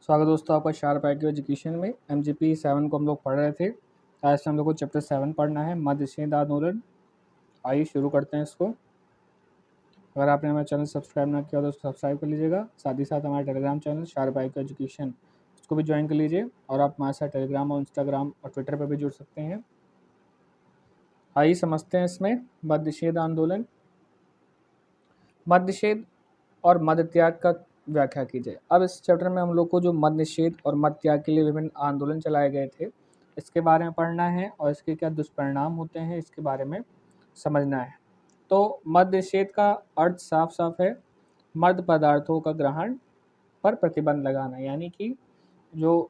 स्वागत है दोस्तों आपका शार्प IQ एजुकेशन में। MGP 7 को हम लोग पढ़ रहे थे। आज से हम लोग को चैप्टर 7 पढ़ना है, मध्यच्छेद आंदोलन। आइए शुरू करते हैं इसको। अगर आपने हमारा चैनल सब्सक्राइब ना किया तो सब्सक्राइब कर लीजिएगा। साथ ही साथ हमारा Telegram channel sharp IQ education, उसको भी ज्वाइन कर लीजिए। और आप हमारे साथ टेलीग्राम और इंस्टाग्राम और ट्विटर पर भी जुड़ सकते हैं। आइए समझते हैं इसमें मध्यच्छेद आंदोलन। मध्यच्छेद और मध्य त्याग का व्याख्या कीजिए। अब इस चैप्टर में हम लोग को जो मध्य निषेध और मध्य त्याग के लिए विभिन्न आंदोलन चलाए गए थे, इसके बारे में पढ़ना है और इसके क्या दुष्परिणाम होते हैं इसके बारे में समझना है। तो मध्य निषेध का अर्थ साफ साफ है, मर्द पदार्थों का ग्रहण पर प्रतिबंध लगाना। यानी कि जो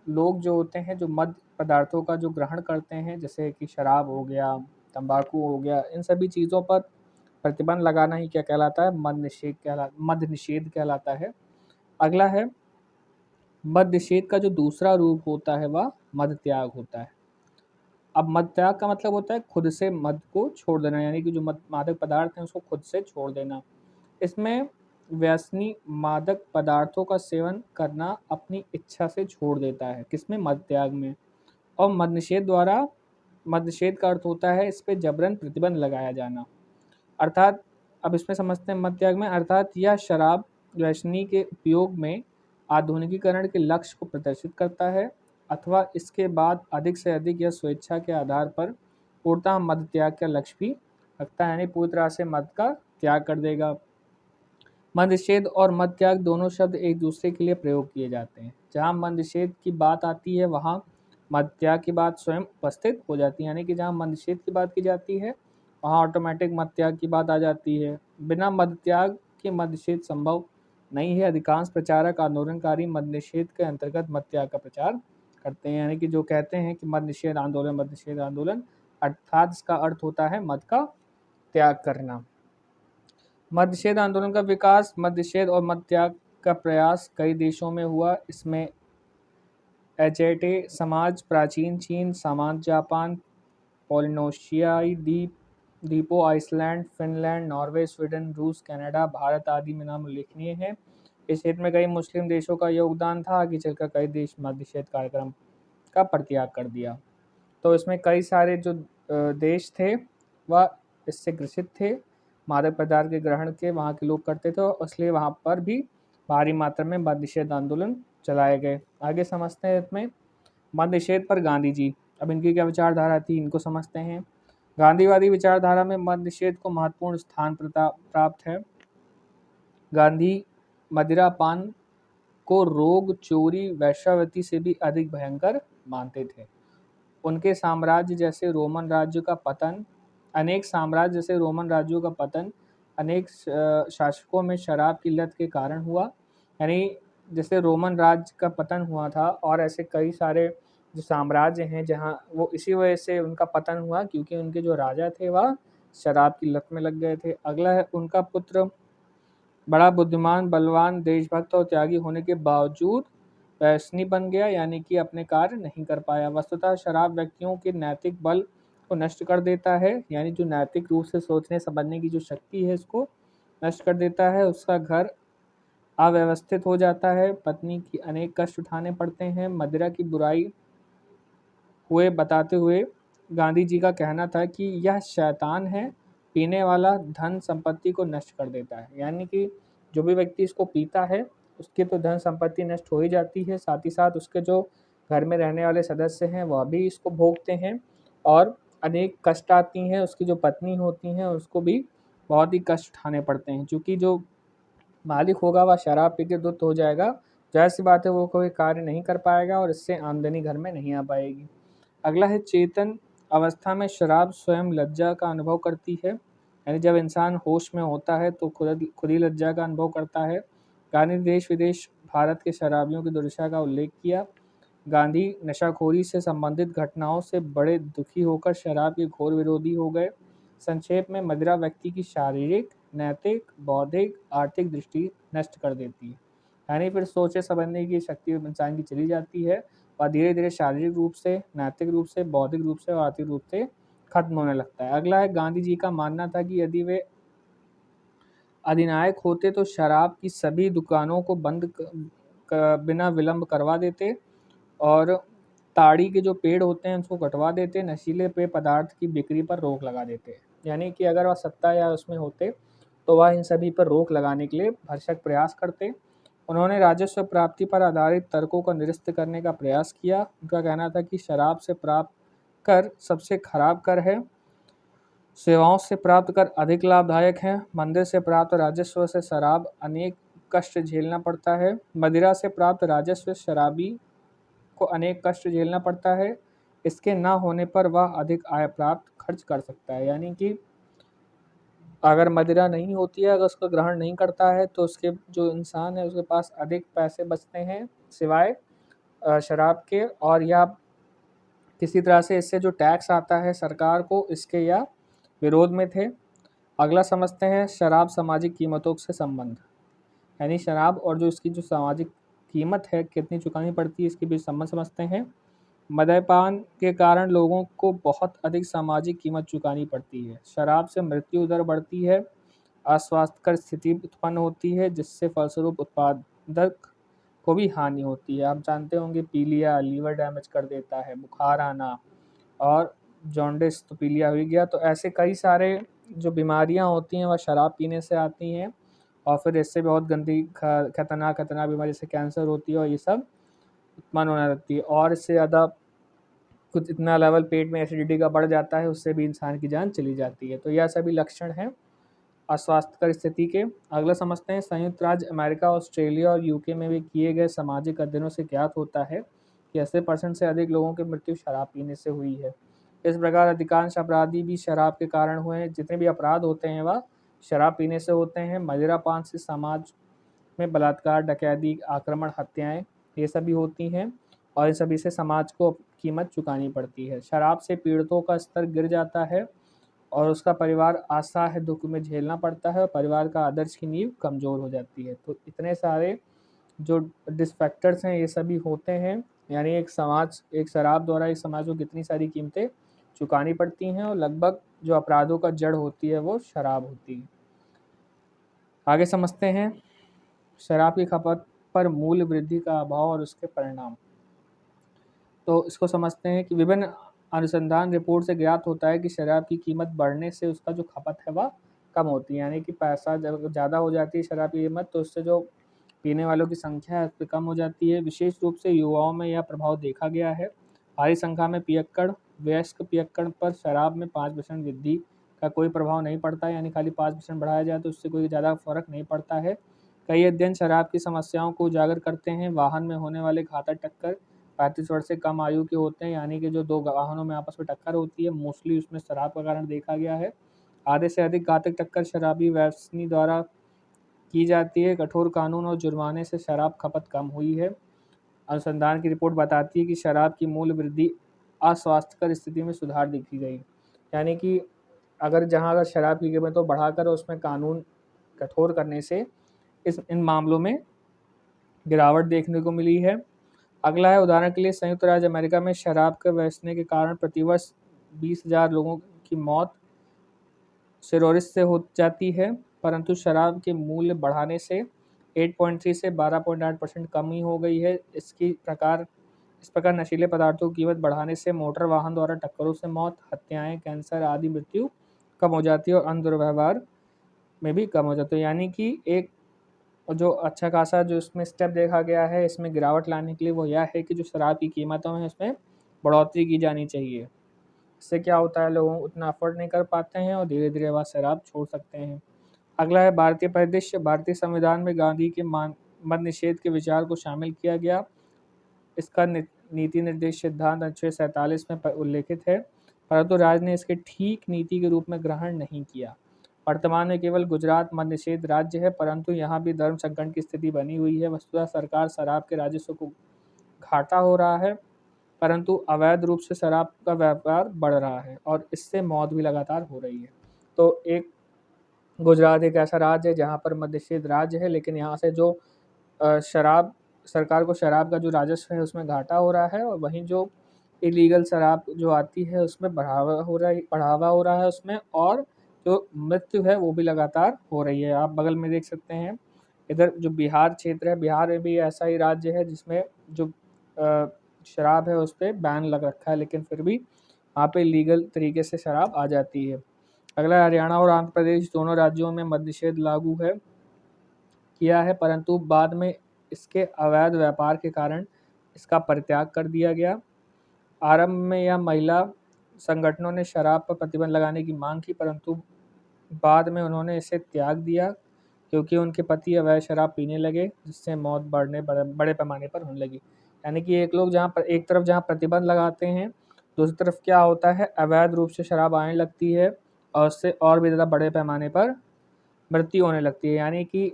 लोग जो होते हैं, जो मद्य पदार्थों का जो ग्रहण करते हैं, जैसे कि शराब हो गया, तंबाकू हो गया, इन सभी चीज़ों पर प्रतिबंध लगाना ही क्या कहलाता है? मद्य निषेध कहलाता है। अगला है, मद्य निषेध का जो दूसरा रूप होता है वह मद्य त्याग होता है। अब मद्य त्याग का मतलब होता है खुद से मद्य को छोड़ देना, यानी कि जो मादक पदार्थ हैं उसको खुद से छोड़ देना। इसमें व्यसनी मादक पदार्थों का सेवन करना अपनी इच्छा से छोड़ देता है। किसमें? मद्य त्याग में। और मद्य निषेध का अर्थ होता है इस पे जबरन प्रतिबंध लगाया जाना। अर्थात अब इसमें समझते हैं मद्य त्याग में, अर्थात यह शराब व्यसनी के उपयोग में आधुनिकीकरण के लक्ष्य को प्रदर्शित करता है, अथवा इसके बाद अधिक से अधिक या स्वेच्छा के आधार पर पूर्णतः मद्य त्याग का लक्ष्य भी रखता है, यानी पूरी तरह से मद्य का त्याग कर देगा। मद्य निषेध और मद्य त्याग दोनों शब्द एक दूसरे के लिए प्रयोग किए जाते हैं। जहाँ मद्य निषेध की बात आती है वहाँ मद्य त्याग की बात स्वयं उपस्थित हो जाती है, यानी कि जहाँ मद्य निषेध की बात की जाती है वहाँ ऑटोमेटिक मद्य त्याग की बात आ जाती है। बिना मद्य त्याग के मद्य निषेध संभव नहीं है। अधिकांश प्रचारक आंदोलनकारी मद्य निषेध के अंतर्गत मद्य त्याग का प्रचार करते हैं, यानी कि जो कहते हैं कि मद्य निषेध आंदोलन, अर्थात इसका अर्थ होता है मद्य का त्याग करना। मद्य निषेध आंदोलन का विकास, मद्य निषेध और मद्य त्याग का प्रयास कई देशों में हुआ। इसमें एजेटे समाज, प्राचीन चीन, सामान्य जापान, पोलिनेशियाई द्वीपों, आइसलैंड, फिनलैंड, नॉर्वे, स्वीडन, रूस, कनाडा, भारत आदि में नाम उल्लेखनीय है। इस क्षेत्र में कई मुस्लिम देशों का योगदान था। आगे चलकर कई देश मद्य निषेध कार्यक्रम का परित्याग कर दिया। तो इसमें कई सारे जो देश थे वह इससे ग्रसित थे, मादक पदार्थ के ग्रहण के वहाँ के लोग करते थे, और इसलिए वहाँ पर भी भारी मात्रा में मद्य निषेध आंदोलन चलाए गए। आगे समझते हैं इसमें मद्य निषेध पर गांधी जी। अब इनकी क्या विचारधारा थी, इनको समझते हैं। गांधीवादी विचारधारा में मद्य निषेध को महत्वपूर्ण स्थान प्राप्त है। गांधी मदिरापान को रोग, चोरी, वेश्यावृत्ति से भी अधिक भयंकर मानते थे। उनके साम्राज्य जैसे रोमन राज्यों का पतन, अनेक शासकों में शराब की लत के कारण हुआ। यानी जैसे रोमन राज्य का पतन हुआ था और ऐसे कई सारे जो साम्राज्य हैं जहाँ वो इसी वजह से उनका पतन हुआ, क्योंकि उनके जो राजा थे वह शराब की लत में लग गए थे। अगला है, उनका पुत्र बड़ा बुद्धिमान, बलवान, देशभक्त और त्यागी होने के बावजूद व्यसनी बन गया, यानी कि अपने कार्य नहीं कर पाया। वस्तुतः शराब व्यक्तियों के नैतिक बल को नष्ट कर देता है, यानी जो नैतिक रूप से सोचने समझने की जो शक्ति है इसको नष्ट कर देता है। उसका घर अव्यवस्थित हो जाता है, पत्नी की अनेक कष्ट उठाने पड़ते हैं। मदिरा की बुराई हुए बताते हुए गांधी जी का कहना था कि यह शैतान है, पीने वाला धन संपत्ति को नष्ट कर देता है। यानी कि जो भी व्यक्ति इसको पीता है उसकी तो धन संपत्ति नष्ट हो ही जाती है, साथ ही साथ उसके जो घर में रहने वाले सदस्य हैं वह भी इसको भोगते हैं और अनेक कष्ट आती हैं। उसकी जो पत्नी होती हैं उसको भी बहुत ही कष्ट उठाने पड़ते हैं, क्योंकि जो मालिक होगा वह शराब पी के धुत हो जाएगा। जाहिर सी बात है वो कोई कार्य नहीं कर पाएगा और इससे आमदनी घर में नहीं आ पाएगी। अगला है, चेतन अवस्था में शराब स्वयं लज्जा का अनुभव करती है, यानी जब इंसान होश में होता है तो खुद ही लज्जा का अनुभव करता है। गांधी देश विदेश भारत के शराबियों की दुर्दशा का उल्लेख किया। गांधी नशाखोरी से संबंधित घटनाओं से बड़े दुखी होकर शराब के घोर विरोधी हो गए। संक्षेप में, मदिरा व्यक्ति की शारीरिक, नैतिक, बौद्धिक, आर्थिक दृष्टि नष्ट कर देती है, यानी फिर सोचे समझने की शक्ति इंसान की चली जाती है और धीरे धीरे शारीरिक रूप से, नैतिक रूप से, बौद्धिक रूप से और आर्थिक रूप से खत्म होने लगता है। अगला है, गांधी जी का मानना था कि यदि वे अधिनायक होते तो शराब की सभी दुकानों को बंद बिना विलंब करवा देते और ताड़ी के जो पेड़ होते हैं उसको कटवा देते, नशीले पेय पदार्थ की बिक्री पर रोक लगा देते। यानी कि अगर वह सत्ता या उसमें होते तो वह इन सभी पर रोक लगाने के लिए भरसक प्रयास करते। उन्होंने राजस्व प्राप्ति पर आधारित तर्कों को निरस्त करने का प्रयास किया। उनका कहना था कि शराब से प्राप्त कर सबसे खराब कर है, सेवाओं से प्राप्त कर अधिक लाभदायक है, मंदिर से प्राप्त राजस्व से शराब अनेक कष्ट झेलना पड़ता है, मदिरा से प्राप्त राजस्व शराबी को अनेक कष्ट झेलना पड़ता है, इसके न होने पर वह अधिक आय प्राप्त खर्च कर सकता है। यानी कि अगर मदिरा नहीं होती है, अगर उसका ग्रहण नहीं करता है तो उसके जो इंसान है उसके पास अधिक पैसे बचते हैं सिवाय शराब के, और या किसी तरह से इससे जो टैक्स आता है सरकार को इसके या विरोध में थे। अगला समझते हैं शराब सामाजिक कीमतों से संबंध, यानी शराब और जो इसकी जो सामाजिक कीमत है कितनी चुकानी पड़ती है इसके बीच संबंध समझते हैं। मद्यपान के कारण लोगों को बहुत अधिक सामाजिक कीमत चुकानी पड़ती है। शराब से मृत्यु दर बढ़ती है, अस्वास्थ्यकर स्थिति उत्पन्न होती है जिससे फलस्वरूप उत्पादक को भी हानि होती है। आप जानते होंगे पीलिया लीवर डैमेज कर देता है, बुखार आना और जॉन्डिस तो पीलिया हो ही गया। तो ऐसे कई सारे जो बीमारियां होती हैं वह शराब पीने से आती हैं और फिर इससे बहुत गंदी खतरनाक बीमारी जैसे कैंसर होती है और ये सब उत्पन्न होने लगती है। और इससे ज़्यादा कुछ इतना लेवल पेट में एसिडिटी का बढ़ जाता है उससे भी इंसान की जान चली जाती है। तो यह सभी लक्षण हैं अस्वास्थ्यकर स्थिति के। अगला समझते हैं संयुक्त राज्य अमेरिका, ऑस्ट्रेलिया और यूके में भी किए गए सामाजिक अध्ययनों से ज्ञात होता है कि 80% से अधिक लोगों की मृत्यु शराब पीने से हुई है। इस प्रकार अधिकांश अपराधी भी शराब के कारण हुए हैं। जितने भी अपराध होते हैं वह शराब पीने से होते हैं। मदिरा पान से समाज में बलात्कार, डकैती, आक्रमण, हत्याएं ये सभी होती हैं और इन सभी से समाज को कीमत चुकानी पड़ती है। शराब से पीड़ितों का स्तर गिर जाता है और उसका परिवार असहाय दुख में झेलना पड़ता है और परिवार का आदर्श की नींव कमज़ोर हो जाती है। तो इतने सारे जो डिसफैक्टर्स हैं ये सभी होते हैं, यानी एक शराब द्वारा एक समाज को कितनी सारी कीमतें चुकानी पड़ती हैं और लगभग जो अपराधों का जड़ होती है वो शराब होती है। आगे समझते हैं शराब की खपत पर मूल्य वृद्धि का अभाव और उसके परिणाम। तो इसको समझते हैं कि विभिन्न अनुसंधान रिपोर्ट से ज्ञात होता है कि शराब की कीमत बढ़ने से उसका जो खपत है वह कम होती है। यानी कि पैसा जब ज़्यादा हो जाती है शराब की कीमत तो उससे जो पीने वालों की संख्या है उस पर कम हो जाती है। विशेष रूप से युवाओं में यह प्रभाव देखा गया है। भारी संख्या में पियक्कड़ वयस्क पियक्कड़ पर शराब में 5% वृद्धि का कोई प्रभाव नहीं पड़ता है, यानी खाली 5% बढ़ाया जाए तो उससे कोई ज़्यादा फर्क नहीं पड़ता है। कई अध्ययन शराब की समस्याओं को उजागर करते हैं। वाहन में होने वाले घातक टक्कर 35 वर्ष से कम आयु के होते हैं, यानी कि जो दो वाहनों में आपस में टक्कर होती है मोस्टली उसमें शराब का कारण देखा गया है। आधे से अधिक घातक टक्कर शराबी व्यसनी द्वारा की जाती है। कठोर कानून और जुर्माने से शराब खपत कम हुई है। अनुसंधान की रिपोर्ट बताती है कि शराब की मूल्य वृद्धि अस्वास्थ्यकर स्थिति में सुधार देखी गई, यानी कि अगर शराब की कीमतों बढ़ाकर उसमें कानून कठोर करने से इन मामलों में गिरावट देखने को मिली है। अगला है उदाहरण के लिए संयुक्त राज्य अमेरिका में शराब के बेचने के कारण प्रतिवर्ष 20,000 लोगों की मौत सिरोसिस से हो जाती है, परंतु शराब के मूल्य बढ़ाने से 8.3 से 12.8% कमी हो गई है। इस प्रकार नशीले पदार्थों की कीमत बढ़ाने से मोटर वाहन द्वारा टक्करों से मौत, हत्याएं, कैंसर आदि मृत्यु कम हो जाती है और अन्य दुर्व्यवहार में भी कम हो जाती है। यानी कि एक जो अच्छा खासा जो इसमें स्टेप देखा गया है इसमें गिरावट लाने के लिए वो यह है कि जो शराब की कीमतों में इसमें बढ़ोतरी की जानी चाहिए। इससे क्या होता है लोगों उतना अफोर्ड नहीं कर पाते हैं और धीरे धीरे वह शराब छोड़ सकते हैं। अगला है भारतीय परिदृश्य। भारतीय संविधान में गांधी के मद्य निषेध के विचार को शामिल किया गया। इसका नीति निर्देश सिद्धांत अनुच्छेद 47 में उल्लेखित है, परंतु राज्य ने इसके ठीक नीति के रूप में ग्रहण नहीं किया। वर्तमान में केवल गुजरात मद्य निषेध राज्य है, परंतु यहाँ भी धर्म संकट की स्थिति बनी हुई है। वस्तुतः सरकार शराब के राजस्व को घाटा हो रहा है, परंतु अवैध रूप से शराब का व्यापार बढ़ रहा है और इससे मौत भी लगातार हो रही है। तो एक गुजरात एक ऐसा राज्य है जहाँ पर मद्य निषेध राज्य है, लेकिन यहाँ से जो शराब सरकार को शराब का जो राजस्व है उसमें घाटा हो रहा है और वहीं जो इलीगल शराब जो आती है उसमें बढ़ावा हो रहा है उसमें, और जो मृत्यु है वो भी लगातार हो रही है। आप बगल में देख सकते हैं इधर जो बिहार क्षेत्र है, बिहार में भी ऐसा ही राज्य है जिसमें जो शराब है उस पे बैन लग रखा है, लेकिन फिर भी वहाँ पे लीगल तरीके से शराब आ जाती है। अगला हरियाणा और आंध्र प्रदेश दोनों राज्यों में मद्य निषेध लागू है किया है, परंतु बाद में इसके अवैध व्यापार के कारण इसका परित्याग कर दिया गया। आरंभ में यह महिला संगठनों ने शराब पर प्रतिबंध लगाने की मांग की, परंतु बाद में उन्होंने इसे त्याग दिया क्योंकि उनके पति अवैध शराब पीने लगे, जिससे मौत बड़े पैमाने पर होने लगी। यानी कि एक तरफ जहाँ प्रतिबंध लगाते हैं, दूसरी तरफ क्या होता है, अवैध रूप से शराब आने लगती है और उससे और भी ज़्यादा बड़े पैमाने पर मृत्यु होने लगती है। यानी कि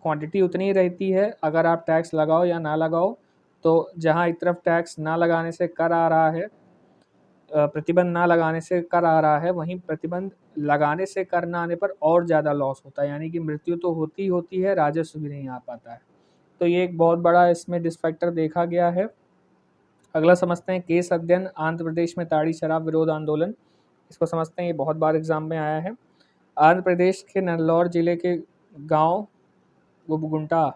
क्वांटिटी उतनी ही रहती है, अगर आप टैक्स लगाओ या ना लगाओ, तो जहाँ एक तरफ टैक्स ना लगाने से कर आ रहा है, प्रतिबंध ना लगाने से कर आ रहा है, वहीं प्रतिबंध लगाने से कर ना आने पर और ज़्यादा लॉस होता है। यानी कि मृत्यु तो होती ही होती है, राजस्व भी नहीं आ पाता है। तो ये एक बहुत बड़ा इसमें डिसफैक्टर देखा गया है। अगला समझते हैं केस अध्ययन, आंध्र प्रदेश में ताड़ी शराब विरोध आंदोलन। इसको समझते हैं, ये बहुत बार एग्जाम में आया है। आंध्र प्रदेश के नल्लौर जिले के गांव गुबगुंटा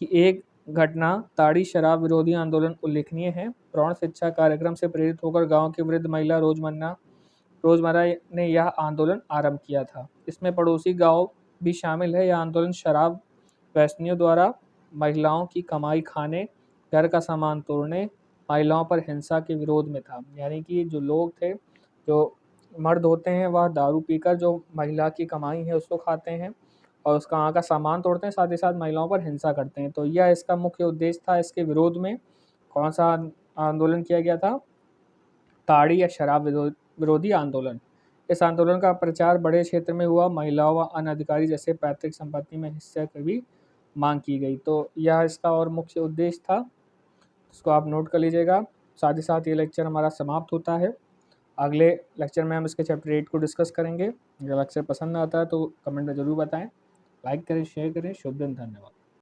की एक घटना ताड़ी शराब विरोधी आंदोलन उल्लेखनीय है। प्रौढ़ शिक्षा कार्यक्रम से प्रेरित होकर गांव की वृद्ध महिला रोजमर्रा ने यह आंदोलन आरंभ किया था। इसमें पड़ोसी गांव भी शामिल है। यह आंदोलन शराब व्यसनियों द्वारा महिलाओं की कमाई खाने, घर का सामान तोड़ने, महिलाओं पर हिंसा के विरोध में था। यानी कि जो लोग थे, जो मर्द होते हैं, वह दारू पीकर जो महिला की कमाई है उसको खाते हैं और उसका वहाँ का सामान तोड़ते हैं, साथ ही साथ महिलाओं पर हिंसा करते हैं। तो यह इसका मुख्य उद्देश्य था। इसके विरोध में कौन सा आंदोलन किया गया था? ताड़ी या शराब विरोधी आंदोलन। इस आंदोलन का प्रचार बड़े क्षेत्र में हुआ। महिलाओं व अन्य अधिकारी जैसे पैतृक संपत्ति में हिस्से की भी मांग की गई। तो यह इसका और मुख्य उद्देश्य था, इसको आप नोट कर लीजिएगा। साथ ही साथ ये लेक्चर हमारा समाप्त होता है। अगले लेक्चर में हम इसके चैप्टर 8 को डिस्कस करेंगे। अगर लेक्चर पसंद आता है तो कमेंट में ज़रूर बताएं। लाइक करें, शेयर करें। शुभ दिन, धन्यवाद।